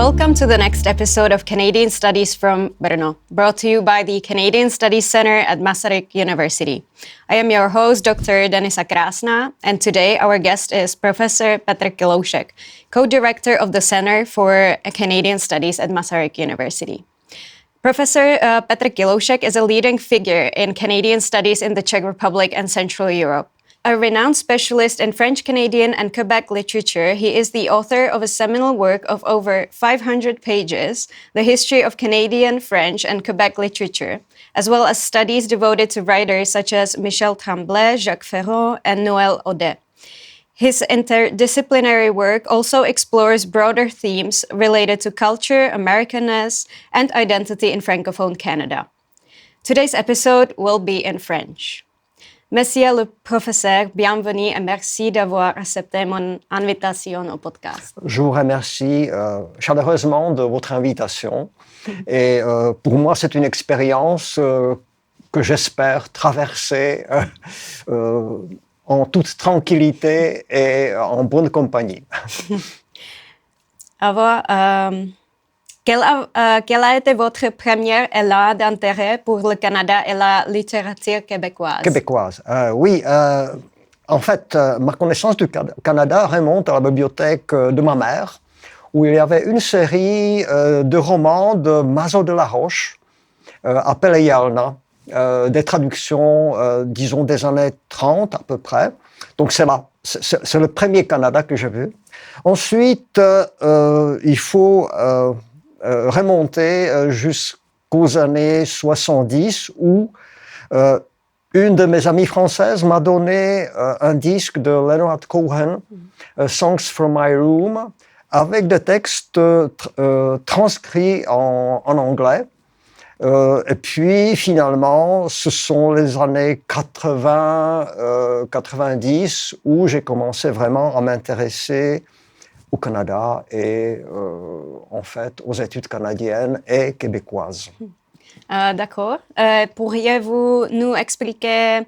Welcome to the next episode of Canadian Studies from Brno, brought to you by the Canadian Studies Centre at Masaryk University. I am your host, Dr. Denisa Krásná, and today our guest is Professor Petr Kiloušek, co-director of the Centre for Canadian Studies at Masaryk University. Professor Petr Kiloušek is a leading figure in Canadian studies in the Czech Republic and Central Europe. A renowned specialist in French, Canadian, and Quebec literature, he is the author of a seminal work of over 500 pages, The History of Canadian, French, and Quebec Literature, as well as studies devoted to writers such as Michel Tremblay, Jacques Ferron, and Noël Audet. His interdisciplinary work also explores broader themes related to culture, Americanness, and identity in Francophone Canada. Today's episode will be in French. Monsieur le professeur, bienvenue et merci d'avoir accepté mon invitation au podcast. Je vous remercie chaleureusement de votre invitation. Et pour moi, c'est une expérience que j'espère traverser en toute tranquillité et en bonne compagnie. Quel a été votre premier élan d'intérêt pour le Canada et la littérature québécoise? En fait, ma connaissance du Canada remonte à la bibliothèque de ma mère, où il y avait une série de romans de Mazo de la Roche, appelée Yalna, des traductions, disons, des années 30 à peu près. Donc c'est le premier Canada que j'ai vu. Ensuite, il faut remonter jusqu'aux années 70 où une de mes amies françaises m'a donné un disque de Leonard Cohen, Songs from My Room, avec des textes transcrits en anglais. Et puis finalement, ce sont les années 80-90 où j'ai commencé vraiment à m'intéresser au Canada et en fait aux études canadiennes et québécoises. D'accord. Pourriez-vous nous expliquer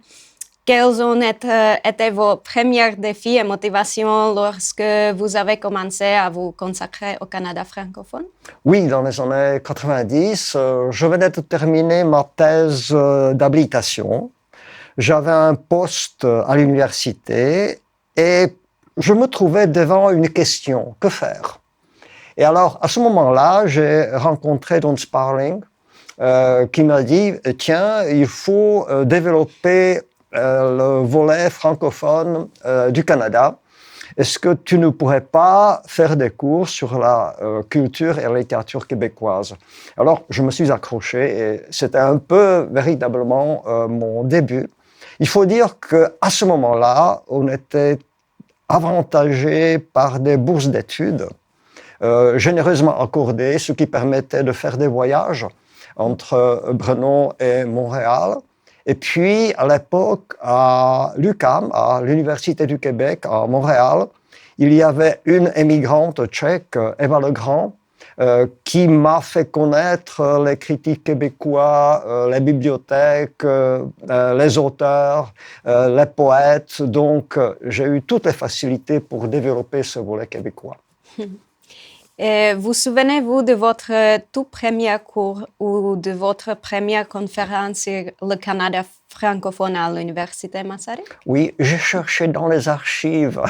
quels ont été vos premiers défis et motivations lorsque vous avez commencé à vous consacrer au Canada francophone? Oui, dans les années 90, je venais de terminer ma thèse d'habilitation. J'avais un poste à l'université et je me trouvais devant une question, que faire? Et alors, à ce moment-là, j'ai rencontré Don Sparling, qui m'a dit, tiens, il faut développer le volet francophone du Canada. Est-ce que tu ne pourrais pas faire des cours sur la culture et la littérature québécoise? Alors, je me suis accroché et c'était un peu véritablement mon début. Il faut dire qu'à ce moment-là, on était avantagé par des bourses d'études généreusement accordées, ce qui permettait de faire des voyages entre Brno et Montréal. Et puis, à l'époque, à l'UQAM, à l'Université du Québec, à Montréal, il y avait une émigrante tchèque, Eva Legrand, qui m'a fait connaître les critiques québécois, les bibliothèques, les auteurs, les poètes. Donc, j'ai eu toutes les facilités pour développer ce volet québécois. Et vous souvenez-vous de votre tout premier cours ou de votre première conférence sur le Canada francophone à l'Université Masaryk? Oui, j'ai cherché dans les archives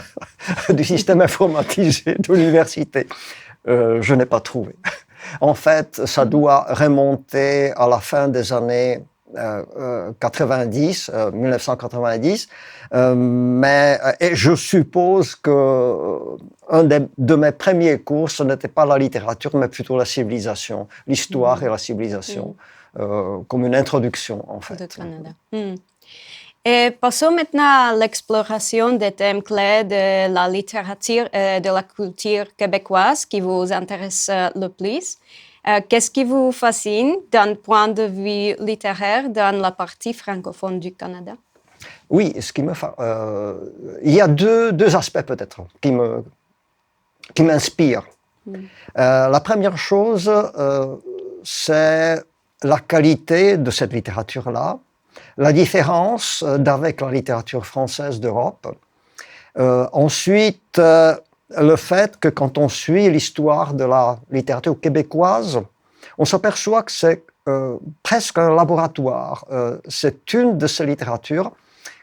du système informatisé de l'université. Je n'ai pas trouvé. En fait, ça doit remonter à la fin des années 1990, et je suppose que un de mes premiers cours, ce n'était pas la littérature, mais plutôt la civilisation, l'histoire et la civilisation, comme une introduction, en fait. De Canada. Et passons maintenant à l'exploration des thèmes clés de la littérature et de la culture québécoise qui vous intéressent le plus. Qu'est-ce qui vous fascine d'un point de vue littéraire dans la partie francophone du Canada? Oui, il y a deux aspects peut-être qui m'inspirent. La première chose, c'est la qualité de cette littérature-là, la différence d'avec la littérature française d'Europe. Ensuite, le fait que quand on suit l'histoire de la littérature québécoise, on s'aperçoit que c'est presque un laboratoire. C'est une de ces littératures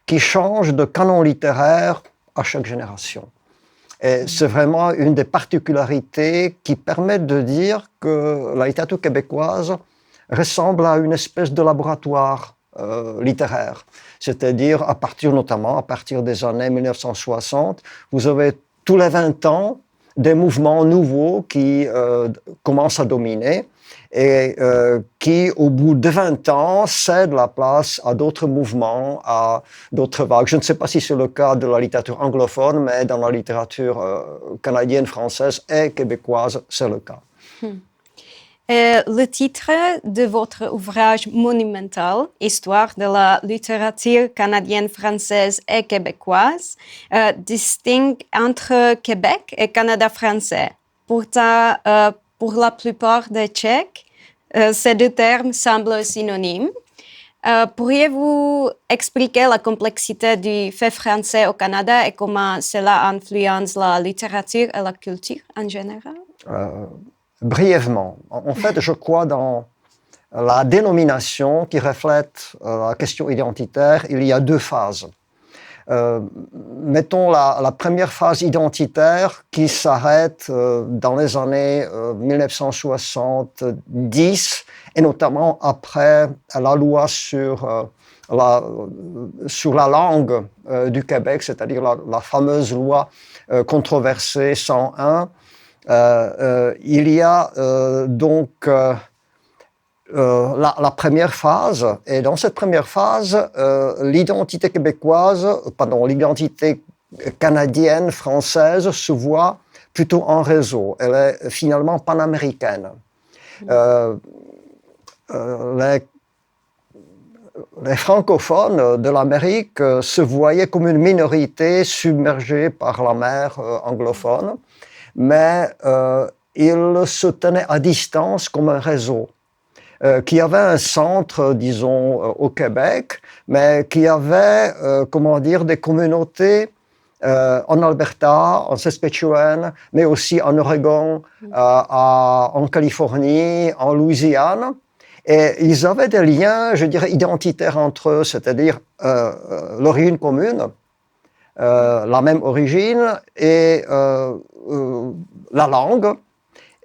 qui change de canon littéraire à chaque génération. Et c'est vraiment une des particularités qui permet de dire que la littérature québécoise ressemble à une espèce de laboratoire littéraire. C'est-à-dire, notamment à partir des années 1960, vous avez tous les 20 ans des mouvements nouveaux qui commencent à dominer et qui, au bout de 20 ans, cèdent la place à d'autres mouvements, à d'autres vagues. Je ne sais pas si c'est le cas de la littérature anglophone, mais dans la littérature canadienne, française et québécoise, c'est le cas. Le titre de votre ouvrage monumental, Histoire de la littérature canadienne, française et québécoise, distingue entre Québec et Canada français. Pourtant, pour la plupart des Tchèques, ces deux termes semblent synonymes. Pourriez-vous expliquer la complexité du fait français au Canada et comment cela influence la littérature et la culture en général? Brièvement. En fait, je crois dans la dénomination qui reflète la question identitaire, il y a deux phases. Mettons la première phase identitaire qui s'arrête dans les années 1970 et notamment après la loi sur la langue du Québec, c'est-à-dire la fameuse loi controversée 101. Il y a donc la première phase, et dans cette première phase, l'identité canadienne, française se voit plutôt en réseau. Elle est finalement panaméricaine. Les francophones de l'Amérique se voyaient comme une minorité submergée par la mer anglophone, mais ils se tenaient à distance comme un réseau. Qui avait un centre, disons, au Québec, mais qui avait, des communautés en Alberta, en Saskatchewan, mais aussi en Oregon, en Californie, en Louisiane. Et ils avaient des liens, je dirais, identitaires entre eux, c'est-à-dire l'origine commune, la même origine et la langue.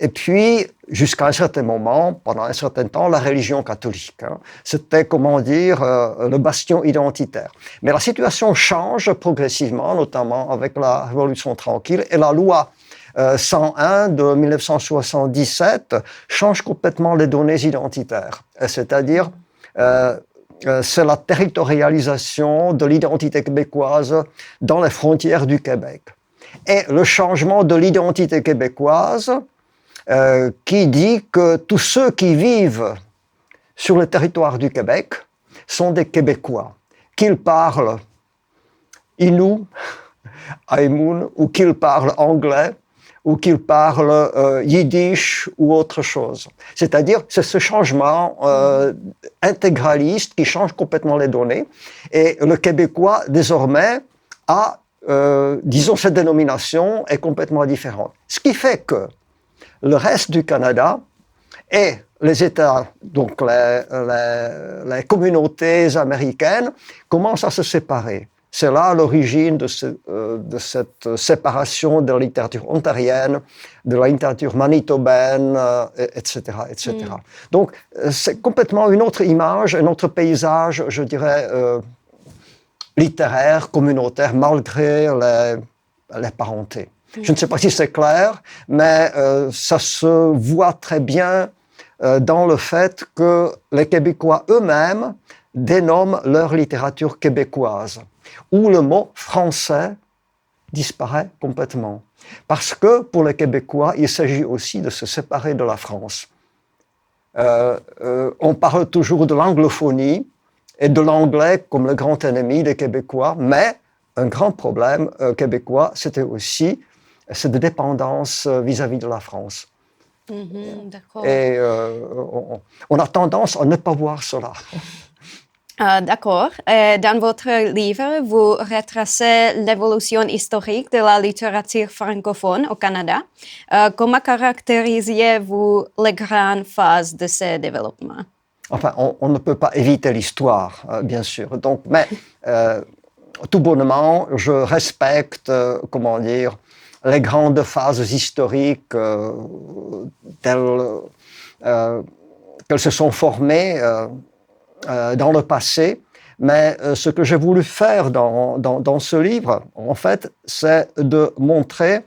Et puis, jusqu'à un certain moment, pendant un certain temps, la religion catholique. C'était, le bastion identitaire. Mais la situation change progressivement, notamment avec la Révolution tranquille, et la loi 101 de 1977 change complètement les données identitaires. C'est-à-dire, c'est la territorialisation de l'identité québécoise dans les frontières du Québec. Et le changement de l'identité québécoise qui dit que tous ceux qui vivent sur le territoire du Québec sont des Québécois, qu'ils parlent Innu, Aïmoun, ou qu'ils parlent anglais, ou qu'ils parlent yiddish ou autre chose. C'est-à-dire, c'est ce changement intégraliste qui change complètement les données. Et le Québécois, désormais, a, cette dénomination est complètement différente. Ce qui fait que le reste du Canada et les États, donc les communautés américaines, commencent à se séparer. C'est là l'origine de cette séparation de la littérature ontarienne, de la littérature manitobaine, etc., etc. Donc, c'est complètement une autre image, un autre paysage, je dirais, littéraire, communautaire, malgré les parentés. Je ne sais pas si c'est clair, mais ça se voit très bien dans le fait que les Québécois eux-mêmes dénomment leur littérature québécoise, où le mot français disparaît complètement. Parce que pour les Québécois, il s'agit aussi de se séparer de la France. On parle toujours de l'anglophonie et de l'anglais comme le grand ennemi des Québécois, mais un grand problème québécois, c'était aussi cette dépendance vis-à-vis de la France. D'accord. Et on a tendance à ne pas voir cela. D'accord. Dans votre livre, vous retracez l'évolution historique de la littérature francophone au Canada. Comment caractérisez-vous les grandes phases de ce développement? Enfin, on ne peut pas éviter l'histoire, bien sûr. Donc, mais tout bonnement, je respecte, les grandes phases historiques telles qu'elles se sont formées dans le passé. Mais ce que j'ai voulu faire dans ce livre, en fait, c'est de montrer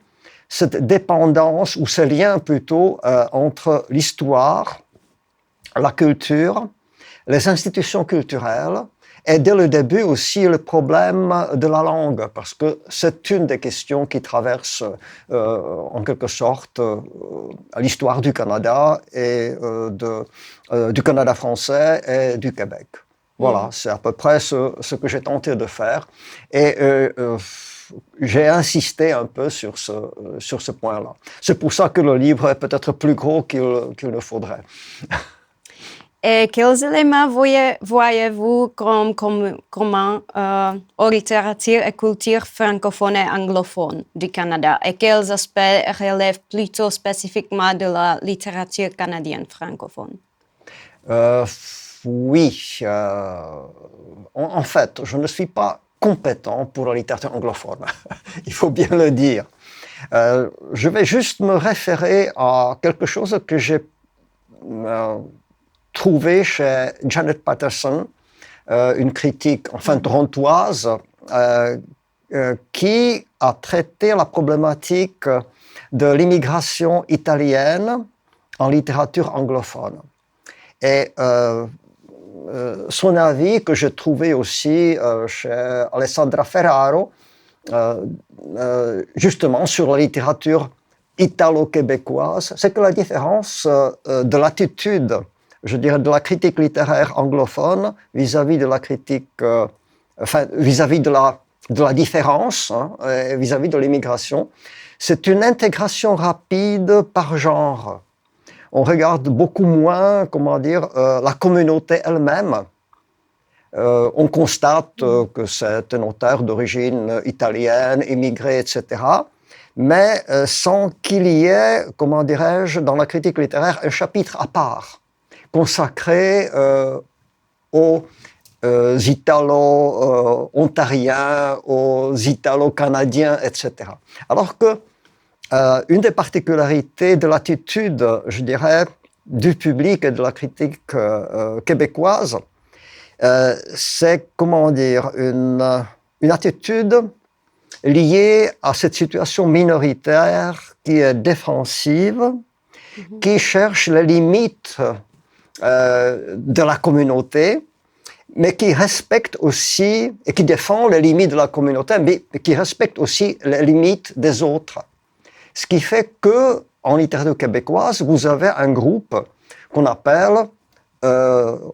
cette dépendance ou ce lien plutôt entre l'histoire, la culture, les institutions culturelles et dès le début aussi le problème de la langue, parce que c'est une des questions qui traverse en quelque sorte l'histoire du Canada et du Canada français et du Québec. Voilà, c'est à peu près ce que j'ai tenté de faire. Et j'ai insisté un peu sur ce point-là. C'est pour ça que le livre est peut-être plus gros qu'il ne faudrait. Et quels éléments voyez-vous comme communs aux littératures et cultures francophones et anglophones du Canada? Et quels aspects relèvent plutôt spécifiquement de la littérature canadienne francophone? Oui. En fait, je ne suis pas compétent pour la littérature anglophone. Il faut bien le dire. Je vais juste me référer à quelque chose que j'ai trouvé chez Janet Patterson, une critique torontoise, qui a traité la problématique de l'immigration italienne en littérature anglophone. Et son avis, que j'ai trouvé aussi chez Alessandra Ferraro, justement sur la littérature italo-québécoise, c'est que la différence de l'attitude, je dirais, de la critique littéraire anglophone vis-à-vis de la critique, vis-à-vis de la différence, vis-à-vis de l'immigration, c'est une intégration rapide par genre. On regarde beaucoup moins, la communauté elle-même. On constate que c'est un auteur d'origine italienne, immigré, etc., mais sans qu'il y ait, dans la critique littéraire, un chapitre à part, consacré aux Italo-ontariens, aux Italo-canadiens, etc. Alors que une des particularités de l'attitude, je dirais, du public et de la critique québécoise, c'est, une attitude liée à cette situation minoritaire qui est défensive, qui cherche les limites de la communauté, mais qui respecte aussi, et qui défend les limites de la communauté, mais qui respecte aussi les limites des autres. Ce qui fait que, en littérature québécoise, vous avez un groupe qu'on appelle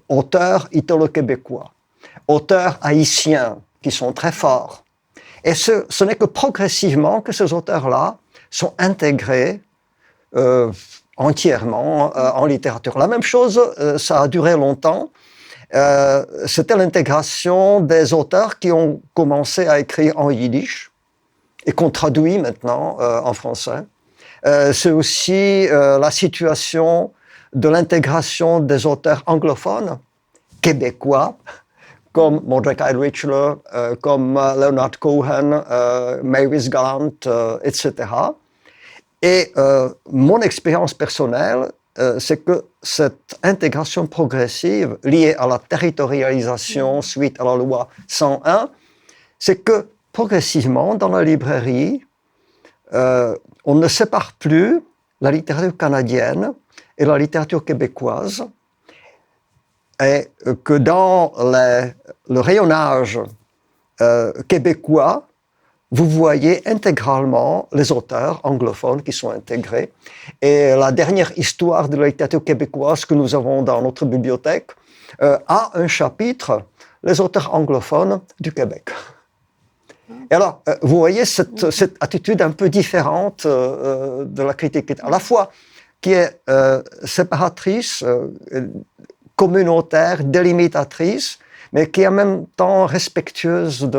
auteurs italo-québécois, auteurs haïtiens, qui sont très forts. Et ce n'est que progressivement que ces auteurs-là sont intégrés entièrement en littérature. La même chose, ça a duré longtemps. C'était l'intégration des auteurs qui ont commencé à écrire en yiddish et qu'on traduit maintenant en français. C'est aussi la situation de l'intégration des auteurs anglophones québécois, comme Mordecai Richler, comme Leonard Cohen, Mavis Gallant, etc. Et mon expérience personnelle, c'est que cette intégration progressive liée à la territorialisation suite à la loi 101, c'est que progressivement, dans la librairie, on ne sépare plus la littérature canadienne et la littérature québécoise, et que dans le rayonnage québécois, vous voyez intégralement les auteurs anglophones qui sont intégrés. Et la dernière histoire de la littérature québécoise que nous avons dans notre bibliothèque a un chapitre, les auteurs anglophones du Québec. Et alors, vous voyez cette attitude un peu différente de la critique, à la fois qui est séparatrice, communautaire, délimitatrice, mais qui est en même temps respectueuse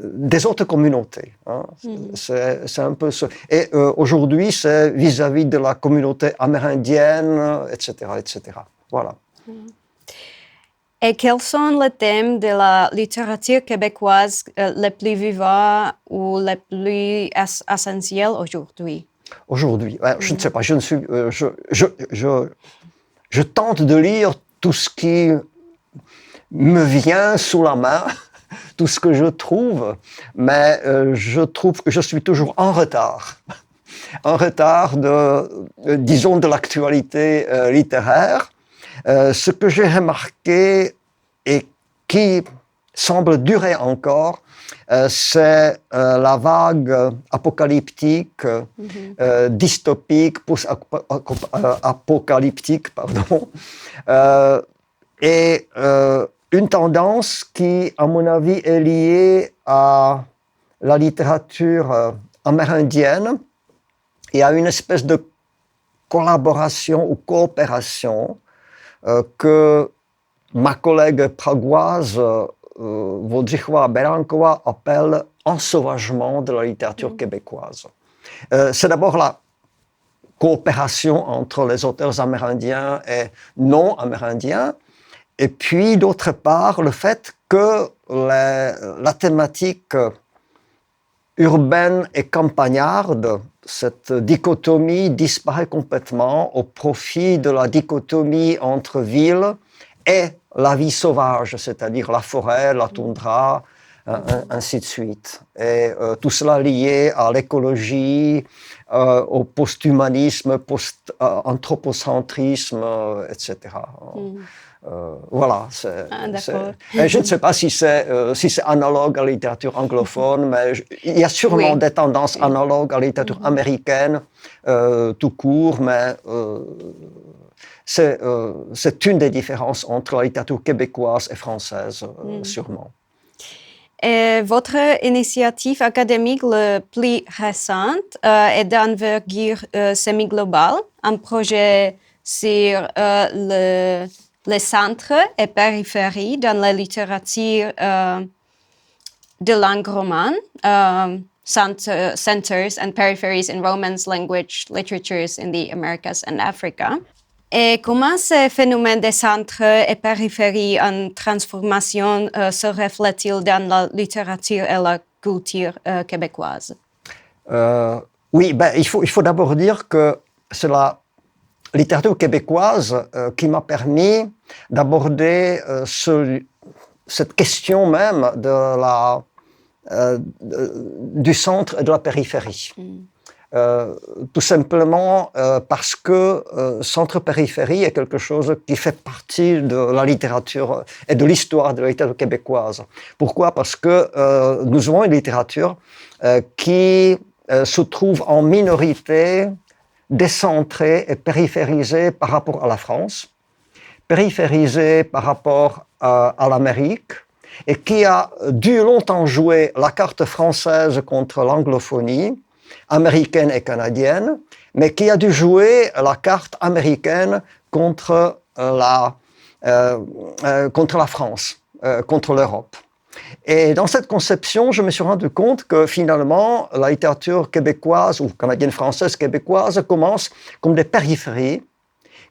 des autres communautés. Hein. C'est un peu ça. Et aujourd'hui, c'est vis-à-vis de la communauté amérindienne, etc., etc. Voilà. Et quels sont les thèmes de la littérature québécoise les plus vivants ou les plus essentiels aujourd'hui? Aujourd'hui, je ne sais pas, je tente de lire tout ce qui me vient sous la main, tout ce que je trouve, mais je trouve que je suis toujours en retard disons, de l'actualité littéraire. Ce que j'ai remarqué et qui semble durer encore, c'est la vague apocalyptique, dystopique, apocalyptique, pardon, et une tendance qui, à mon avis, est liée à la littérature amérindienne et à une espèce de collaboration ou coopération que ma collègue pragoise Voldřichova Beránková appelle ensauvagement de la littérature québécoise. C'est d'abord la coopération entre les auteurs amérindiens et non amérindiens, et puis d'autre part le fait que la thématique urbaine et campagnarde, cette dichotomie disparaît complètement au profit de la dichotomie entre ville et la vie sauvage, c'est-à-dire la forêt, la toundra, ainsi de suite. Et tout cela lié à l'écologie, au post-humanisme, post-anthropocentrisme, etc. Voilà. Je ne sais pas si c'est analogue à la littérature anglophone, mais il y a sûrement des tendances analogues à la littérature américaine tout court, mais c'est une des différences entre la littérature québécoise et française, sûrement. Et votre initiative académique la plus récente est d'envergure semi-globale, un projet sur les centres et périphéries dans la littérature de langue romane, centers and peripheries in Romance language literatures in the Americas and Africa. Et comment ce phénomène des centres et périphéries en transformation se reflète-t-il dans la littérature et la culture québécoise? Oui, il faut d'abord dire que c'est la littérature québécoise qui m'a permis d'aborder cette question même du centre et de la périphérie. Tout simplement parce que centre-périphérie est quelque chose qui fait partie de la littérature et de l'histoire de la littérature québécoise. Pourquoi? Parce que nous avons une littérature qui se trouve en minorité, décentrée et périphérisée par rapport à la France, périphérisée par rapport à l'Amérique, et qui a dû longtemps jouer la carte française contre l'anglophonie, américaine et canadienne, mais qui a dû jouer la carte américaine contre la France, contre l'Europe. Et dans cette conception, je me suis rendu compte que finalement, la littérature québécoise ou canadienne-française québécoise commence comme des périphéries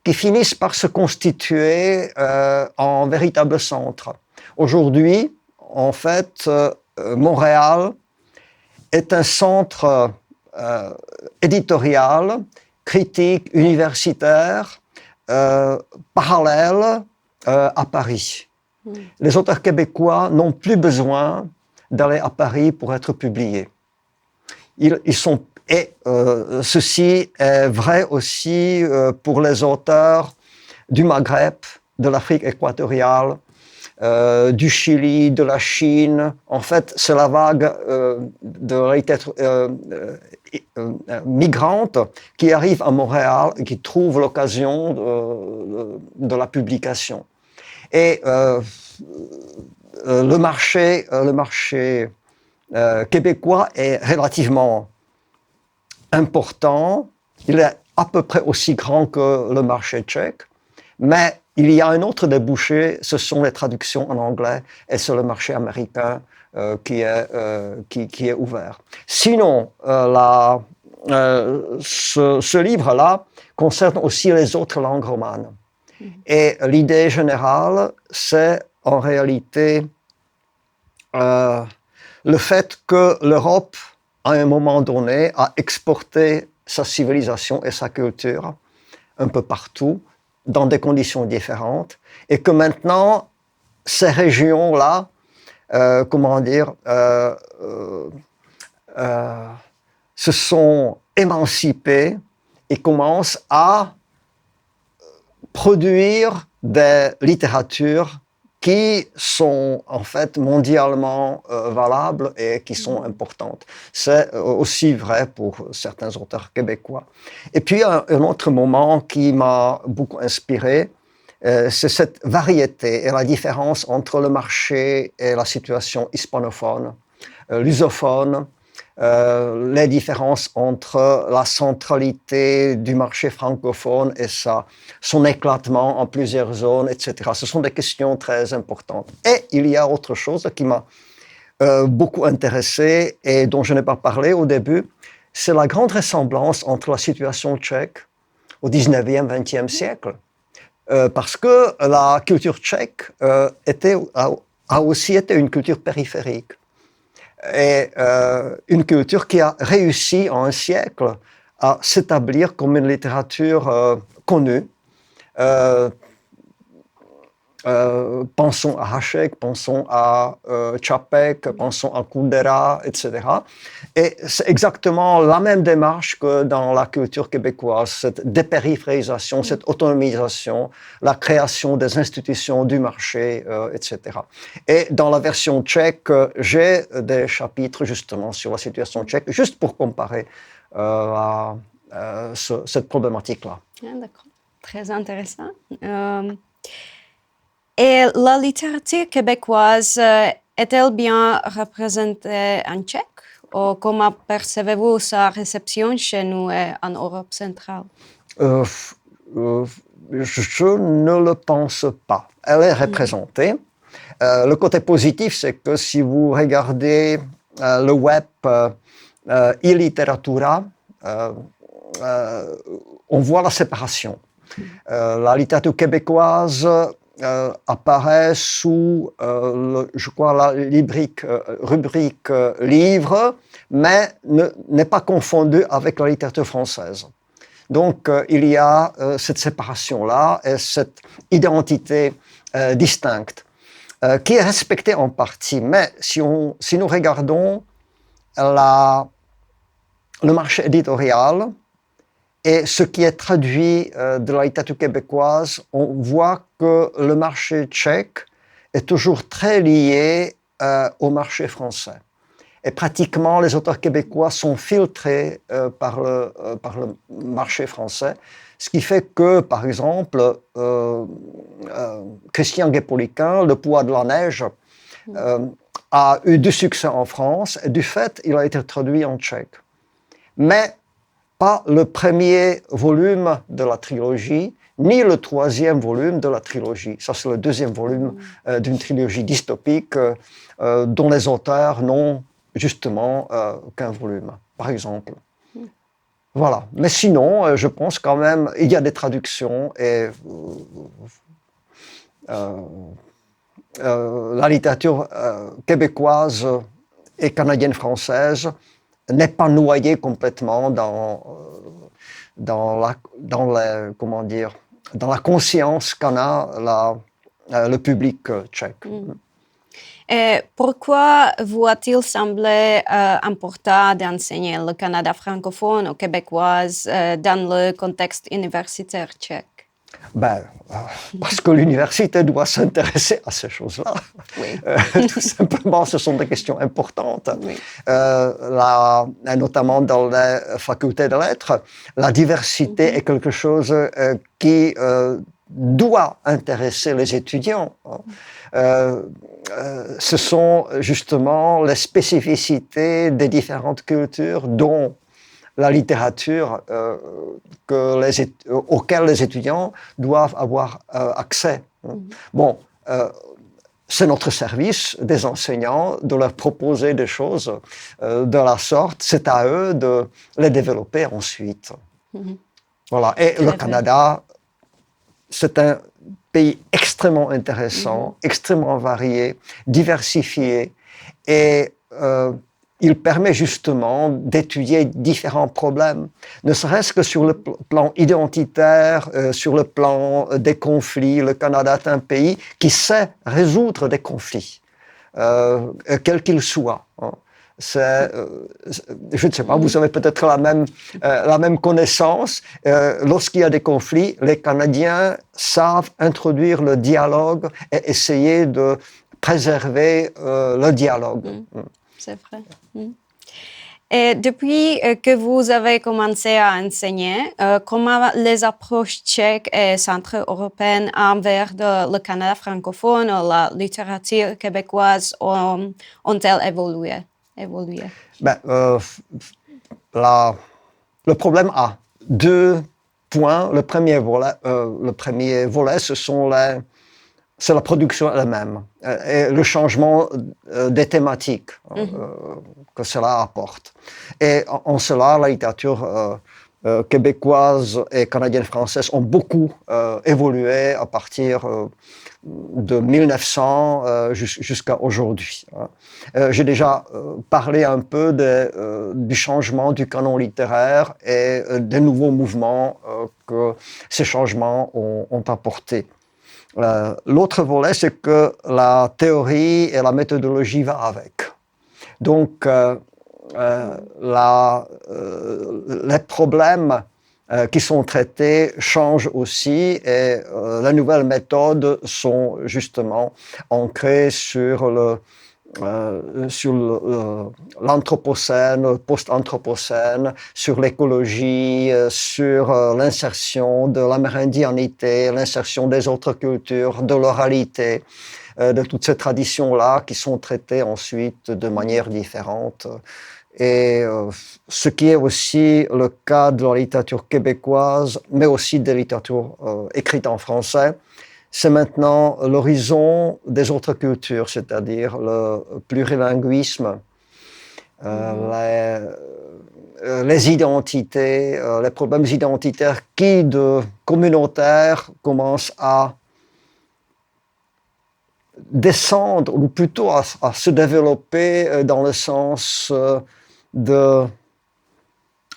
qui finissent par se constituer en véritables centres. Aujourd'hui, en fait, Montréal est un centre éditorial, critique, universitaire, parallèle à Paris. Les auteurs québécois n'ont plus besoin d'aller à Paris pour être publiés. Ceci est vrai aussi pour les auteurs du Maghreb, de l'Afrique équatoriale, du Chili, de la Chine. En fait, c'est la vague de la littérature migrante qui arrive à Montréal et qui trouve l'occasion de la publication. Et le marché québécois est relativement important. Il est à peu près aussi grand que le marché tchèque, Mais il y a un autre débouché, ce sont les traductions en anglais et c'est le marché américain qui est ouvert. Sinon, ce livre-là concerne aussi les autres langues romanes. Et l'idée générale, c'est en réalité le fait que l'Europe, à un moment donné, a exporté sa civilisation et sa culture un peu partout, dans des conditions différentes, et que maintenant, ces régions-là, se sont émancipées et commencent à produire des littératures qui sont en fait mondialement valables et qui sont importantes. C'est aussi vrai pour certains auteurs québécois. Et puis un autre moment qui m'a beaucoup inspiré, c'est cette variété et la différence entre le marché et la situation hispanophone, lusophone, les différences entre la centralité du marché francophone et son éclatement en plusieurs zones, etc. Ce sont des questions très importantes. Et il y a autre chose qui m'a beaucoup intéressé et dont je n'ai pas parlé au début, c'est la grande ressemblance entre la situation tchèque au 19e, 20e siècle. Parce que la culture tchèque a aussi été une culture périphérique. Et une culture qui a réussi en un siècle à s'établir comme une littérature connue. Pensons à Hašek, pensons à Čapek, pensons à Kundera, etc. Et c'est exactement la même démarche que dans la culture québécoise, cette dépériphérisation, cette autonomisation, la création des institutions du marché, etc. Et dans la version tchèque, j'ai des chapitres justement sur la situation tchèque, juste pour comparer cette problématique-là. Ah, d'accord, très intéressant. Et la littérature québécoise est-elle bien représentée en tchèque? Ou comment percevez-vous sa réception chez nous et en Europe centrale? Je ne le pense pas. Elle est représentée. Le côté positif, c'est que si vous regardez le web e-literatura, on voit la séparation. La littérature québécoise apparaît sous, je crois, la rubrique livre, mais n'est pas confondue avec la littérature française. Donc, il y a cette séparation-là et cette identité distincte qui est respectée en partie. Mais si nous regardons le marché éditorial et ce qui est traduit de la littérature québécoise, on voit que le marché tchèque est toujours très lié au marché français. Et pratiquement, les auteurs québécois sont filtrés par le marché français, ce qui fait que, par exemple, Christian Guépoliquin, Le poids de la neige, a eu du succès en France, et du fait, il a été traduit en tchèque. Mais pas le premier volume de la trilogie, ni le troisième volume de la trilogie. Ça, c'est le deuxième volume d'une trilogie dystopique dont les auteurs n'ont justement qu'un volume, par exemple. Voilà. Mais sinon, je pense quand même, il y a des traductions et la littérature québécoise et canadienne-française n'est pas noyée complètement dans la conscience qu'en a le public tchèque. Et pourquoi vous a-t-il semblé important d'enseigner le Canada francophone aux Québécoises dans le contexte universitaire tchèque? Parce que l'université doit s'intéresser à ces choses-là. Oui. Tout simplement, ce sont des questions importantes. Oui. Notamment dans les facultés de lettres, la diversité est quelque chose qui doit intéresser les étudiants. Ce sont justement les spécificités des différentes cultures dont la littérature auquel les étudiants doivent avoir accès. Bon, c'est notre service des enseignants de leur proposer des choses de la sorte. C'est à eux de les développer ensuite. Voilà. Et le Canada, c'est un pays extrêmement intéressant, extrêmement varié, diversifié, et il permet justement d'étudier différents problèmes, ne serait-ce que sur le plan identitaire, sur le plan des conflits. Le Canada est un pays qui sait résoudre des conflits, quels qu'ils soient. Hein. Je ne sais pas, vous avez peut-être la même connaissance. Lorsqu'il y a des conflits, les Canadiens savent introduire le dialogue et essayer de préserver le dialogue. C'est vrai. Et depuis que vous avez commencé à enseigner, comment les approches tchèques et centro-européennes envers le Canada francophone ou la littérature québécoise ont-elles évolué? Ben, le problème a deux points. Le premier volet, c'est la production elle-même et le changement des thématiques que cela apporte. Et en cela, la littérature québécoise et canadienne-française ont beaucoup évolué à partir de 1900 jusqu'à aujourd'hui. J'ai déjà parlé un peu du changement du canon littéraire et des nouveaux mouvements que ces changements ont apportés. L'autre volet, c'est que la théorie et la méthodologie vont avec. Donc, les problèmes qui sont traités changent aussi, et les nouvelles méthodes sont justement ancrées sur l'anthropocène, post-anthropocène, sur l'écologie, sur l'insertion de l'amérindianité, l'insertion des autres cultures, de l'oralité, de toutes ces traditions-là qui sont traitées ensuite de manière différente. Et ce qui est aussi le cas de la littérature québécoise, mais aussi de la littérature écrite en français, c'est maintenant l'horizon des autres cultures, c'est-à-dire le plurilinguisme, les identités, les problèmes identitaires qui, de communautaires, commencent à descendre, ou plutôt à se développer dans le sens de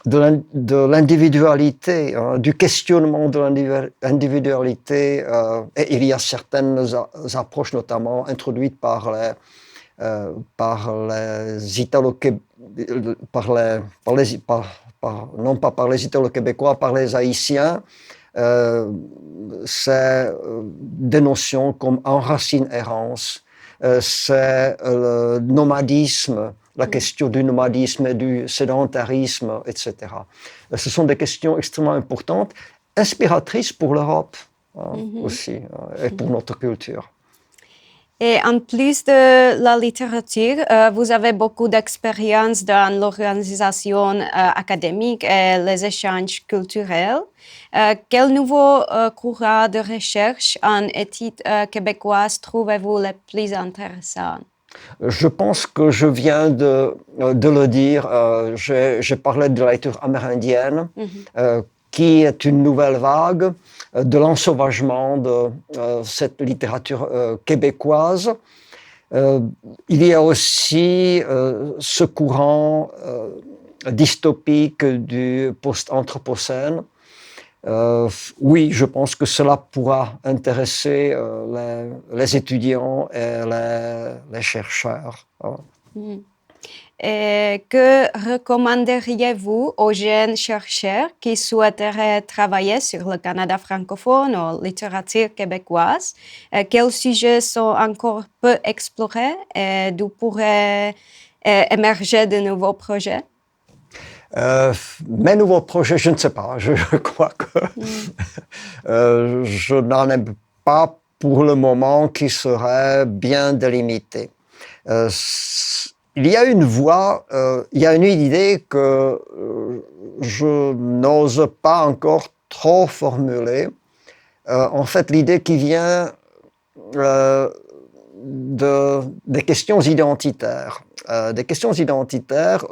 l'individualité, du questionnement de l'individualité. Et il y a certaines approches, notamment introduites non pas par les Italo-Québécois, par les Haïtiens. C'est des notions comme enracine-errance, c'est le nomadisme, la question du nomadisme et du sédentarisme, etc. Ce sont des questions extrêmement importantes, inspiratrices pour l'Europe aussi, et pour notre culture. Et en plus de la littérature, vous avez beaucoup d'expérience dans l'organisation académique et les échanges culturels. Quel nouveau courant de recherche en études québécoises trouvez-vous le plus intéressant? Je pense que je viens de le dire. J'ai parlé de la littérature amérindienne, qui est une nouvelle vague, de l'ensauvagement de cette littérature québécoise. Il y a aussi ce courant dystopique du post-anthropocène. Oui, je pense que cela pourra intéresser les étudiants et les chercheurs. Et que recommanderiez-vous aux jeunes chercheurs qui souhaiteraient travailler sur le Canada francophone ou littérature québécoise? Quels sujets sont encore peu explorés et d'où pourraient émerger de nouveaux projets? Mes nouveaux projets, je ne sais pas. Je crois que je n'en ai pas pour le moment qui seraient bien délimités. il y a une voie, il y a une idée que je n'ose pas encore trop formuler. En fait, l'idée qui vient des questions identitaires. Des questions identitaires,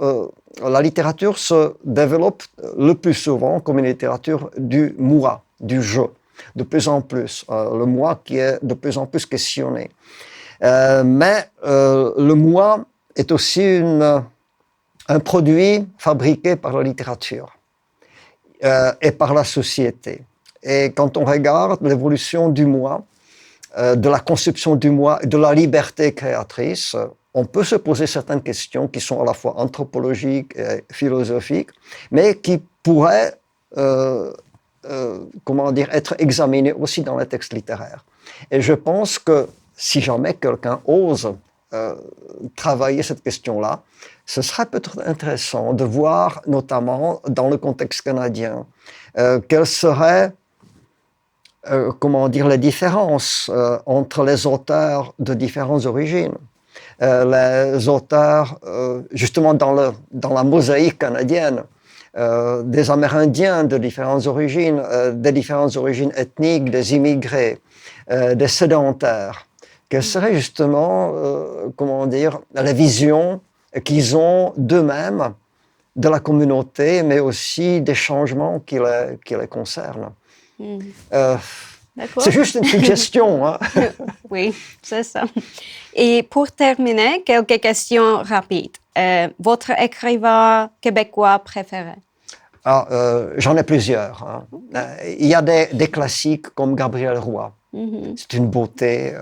la littérature se développe le plus souvent comme une littérature du moi, du je, de plus en plus. Le moi qui est de plus en plus questionné. Mais le moi est aussi un produit fabriqué par la littérature et par la société. Et quand on regarde l'évolution du moi, de la conception du moi, de la liberté créatrice, on peut se poser certaines questions qui sont à la fois anthropologiques et philosophiques, mais qui pourraient être examinées aussi dans les textes littéraires. Et je pense que si jamais quelqu'un ose travailler cette question-là, ce serait peut-être intéressant de voir, notamment dans le contexte canadien, quelles seraient les différences entre les auteurs de différentes origines. Les auteurs, justement dans la mosaïque canadienne, des Amérindiens de différentes origines, des différentes origines ethniques, des immigrés, des sédentaires. Quelles seraient justement, les visions qu'ils ont d'eux-mêmes, de la communauté, mais aussi des changements qui les concernent. C'est juste une suggestion. Hein? Oui, c'est ça. Et pour terminer, quelques questions rapides. Votre écrivain québécois préféré? J'en ai plusieurs. Hein. Il y a des classiques comme Gabriel Roy. C'est une beauté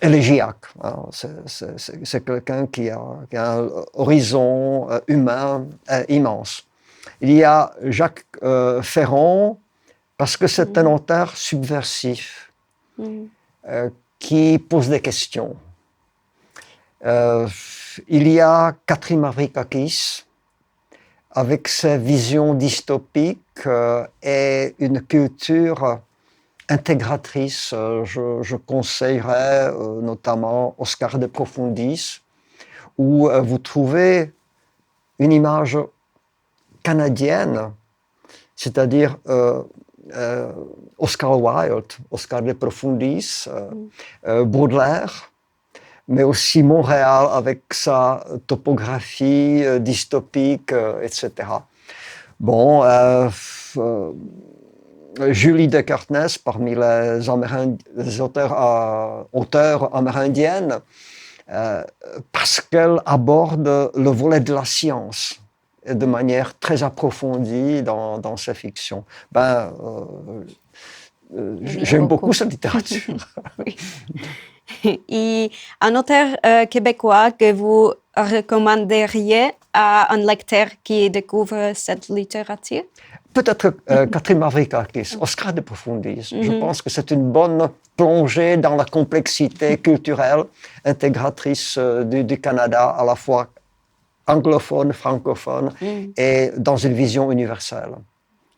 élégiaque. Hein. C'est quelqu'un qui a un horizon humain immense. Il y a Jacques Ferron, parce que c'est un auteur subversif qui pose des questions. Il y a Katri Mavrakakis, avec ses visions dystopiques et une culture intégratrice. Je conseillerais notamment Oscar de Profundis, où vous trouvez une image canadienne, c'est-à-dire Oscar Wilde, Oscar de Profundis, Baudelaire, mais aussi Montréal avec sa topographie dystopique, etc. Bon, Julie Dekertnes, parmi les auteurs amérindiennes, parce qu'elle aborde le volet de la science de manière très approfondie dans sa fiction. J'aime beaucoup cette littérature. Oui. Et un auteur québécois que vous recommanderiez à un lecteur qui découvre cette littérature? Peut-être Katri Mavrakakis, Oscar de Profundis. Je pense que c'est une bonne plongée dans la complexité culturelle intégratrice du Canada, à la fois anglophone, francophone, et dans une vision universelle.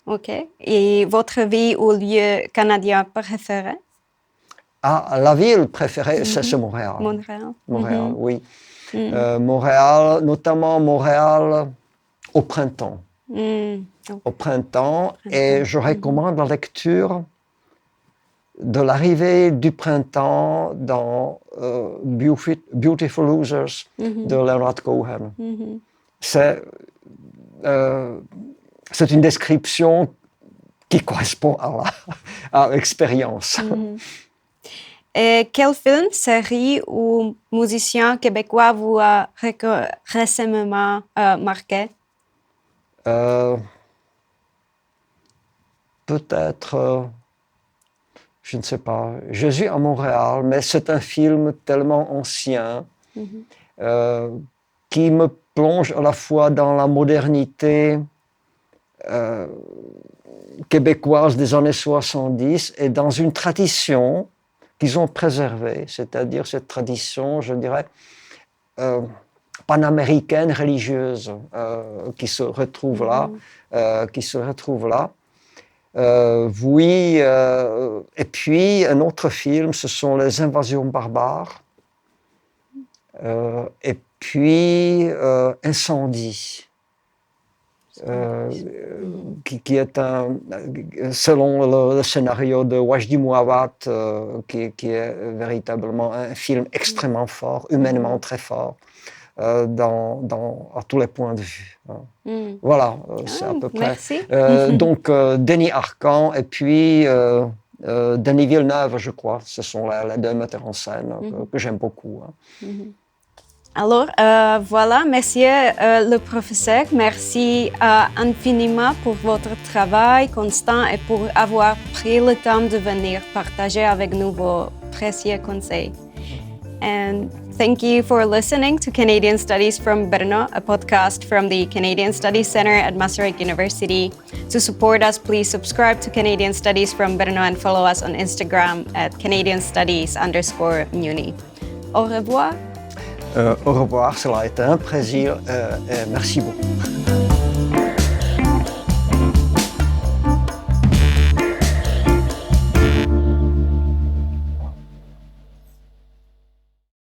OK. Et votre ville ou lieu canadien préféré? La ville préférée, c'est Montréal. Montréal, oui. Montréal, notamment Montréal au printemps. Au printemps, et je recommande la lecture de l'arrivée du printemps dans Beautiful Losers de Leonard Cohen. C'est une description qui correspond à l'expérience. Et quel film, série ou musicien québécois vous a récemment marqué? Peut-être, je ne sais pas, Jésus à Montréal, mais c'est un film tellement ancien qui me plonge à la fois dans la modernité québécoise des années 70 et dans une tradition qu'ils ont préservée, c'est-à-dire cette tradition, je dirais, panaméricaine religieuse qui se retrouve là, oui, et puis un autre film, ce sont Les Invasions barbares Et puis Incendie, qui est selon le scénario de Wajdi Mouawat, qui est véritablement un film extrêmement fort, humainement très fort, à tous les points de vue. Voilà, c'est à peu près. Merci. Donc, Denis Arcand et puis Denis Villeneuve, je crois. Ce sont les deux metteurs en scène que j'aime beaucoup. Alors, voilà, monsieur le professeur, merci infiniment pour votre travail constant et pour avoir pris le temps de venir partager avec nous vos précieux conseils. And thank you for listening to Canadian Studies from Brno, a podcast from the Canadian Studies Centre at Masaryk University. To support us, please subscribe to Canadian Studies from Brno and follow us on Instagram at CanadianStudies_Muni. Au revoir. Au revoir, cela a été un plaisir et merci beaucoup.